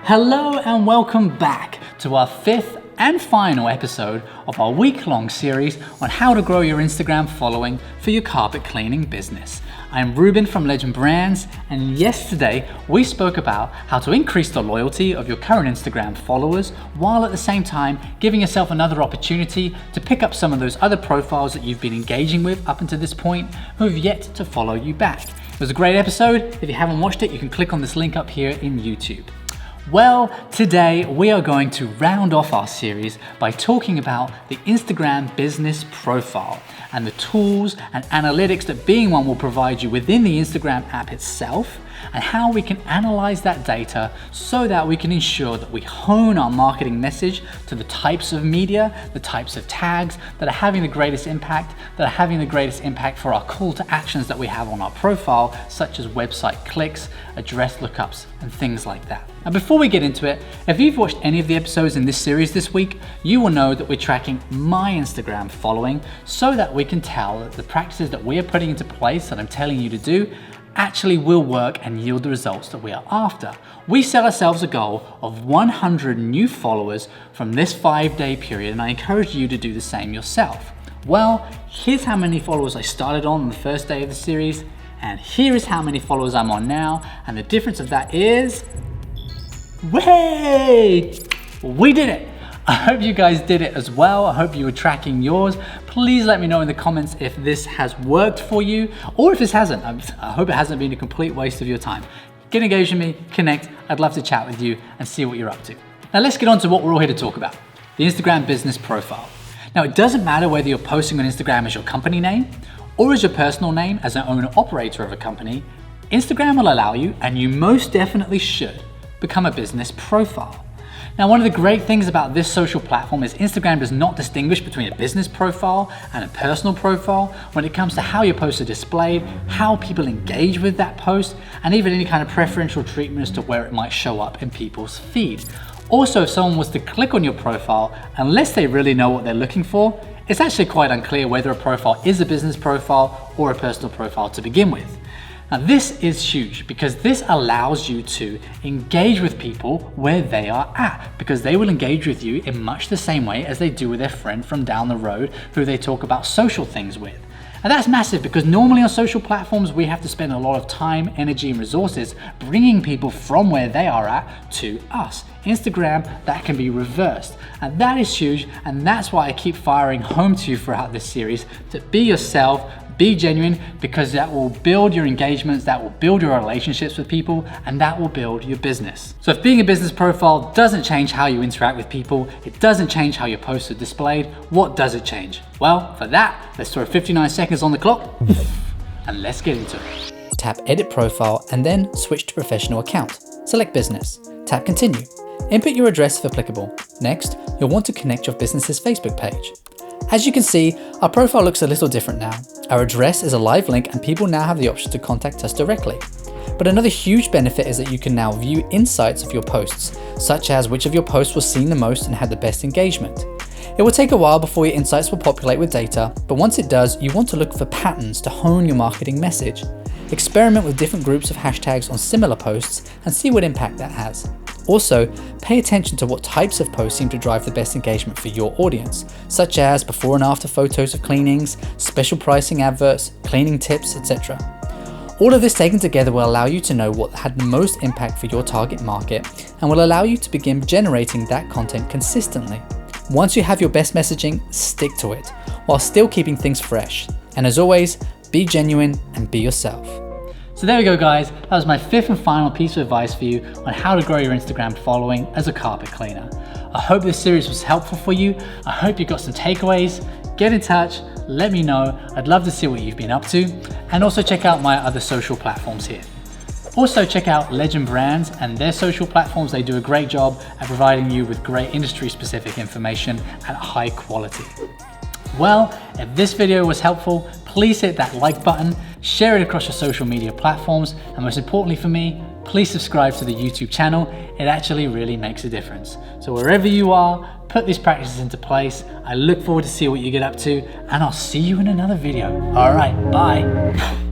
Hello and welcome back to our fifth and final episode of our week-long series on how to grow your Instagram following for your carpet cleaning business. I'm Ruben from Legend Brands, and yesterday we spoke about how to increase the loyalty of your current Instagram followers while at the same time giving yourself another opportunity to pick up some of those other profiles that you've been engaging with up until this point who have yet to follow you back. It was a great episode. If you haven't watched it, you can click on this link up here in YouTube. Well, today we are going to round off our series by talking about the Instagram business profile and the tools and analytics that Being One will provide you within the Instagram app itself, and how we can analyze that data so that we can ensure that we hone our marketing message to the types of media, the types of tags that are having the greatest impact, for our call to actions that we have on our profile, such as website clicks, address lookups, and things like that. Now, before we get into it, if you've watched any of the episodes in this series this week, you will know that we're tracking my Instagram following so that we can tell that the practices that we are putting into place that I'm telling you to do actually will work and yield the results that we are after. We set ourselves a goal of 100 new followers from this 5-day period, and I encourage you to do the same yourself. Well, here's how many followers I started on the first day of the series, and here is how many followers I'm on now, and the difference of that is, wait, we did it. I hope you guys did it as well. I hope you were tracking yours. Please let me know in the comments if this has worked for you or if this hasn't. I hope it hasn't been a complete waste of your time. Get engaged with me, connect. I'd love to chat with you and see what you're up to. Now let's get on to what we're all here to talk about, the Instagram business profile. Now it doesn't matter whether you're posting on Instagram as your company name or as your personal name as an owner-operator of a company. Instagram will allow you, and you most definitely should, become a business profile. Now, one of the great things about this social platform is Instagram does not distinguish between a business profile and a personal profile when it comes to how your posts are displayed, how people engage with that post, and even any kind of preferential treatment as to where it might show up in people's feed. Also, if someone was to click on your profile, unless they really know what they're looking for, it's actually quite unclear whether a profile is a business profile or a personal profile to begin with. Now this is huge because this allows you to engage with people where they are at, because they will engage with you in much the same way as they do with their friend from down the road who they talk about social things with. And that's massive because normally on social platforms we have to spend a lot of time, energy, and resources bringing people from where they are at to us. Instagram, that can be reversed. And that is huge, and that's why I keep firing home to you throughout this series to be yourself, be genuine, because that will build your engagements, that will build your relationships with people, and that will build your business. So if being a business profile doesn't change how you interact with people, it doesn't change how your posts are displayed, what does it change? Well, for that, let's throw 59 seconds on the clock and let's get into it. Tap Edit Profile and then switch to Professional Account. Select Business. Tap Continue. Input your address if applicable. Next, you'll want to connect your business's Facebook page. As you can see, our profile looks a little different now. Our address is a live link and people now have the option to contact us directly. But another huge benefit is that you can now view insights of your posts, such as which of your posts was seen the most and had the best engagement. It will take a while before your insights will populate with data, but once it does, you want to look for patterns to hone your marketing message. Experiment with different groups of hashtags on similar posts and see what impact that has. Also, pay attention to what types of posts seem to drive the best engagement for your audience, such as before and after photos of cleanings, special pricing adverts, cleaning tips, etc. All of this taken together will allow you to know what had the most impact for your target market and will allow you to begin generating that content consistently. Once you have your best messaging, stick to it, while still keeping things fresh. And as always, be genuine and be yourself. So there we go, guys. That was my fifth and final piece of advice for you on how to grow your Instagram following as a carpet cleaner. I hope this series was helpful for you. I hope you got some takeaways. Get in touch, let me know. I'd love to see what you've been up to. And also check out my other social platforms here. Also check out Legend Brands and their social platforms. They do a great job at providing you with great industry-specific information at high quality. Well, if this video was helpful, please hit that like button, share it across your social media platforms, and most importantly for me, please subscribe to the YouTube channel. It actually really makes a difference. So wherever you are, put these practices into place. I look forward to see what you get up to, and I'll see you in another video. All right, bye.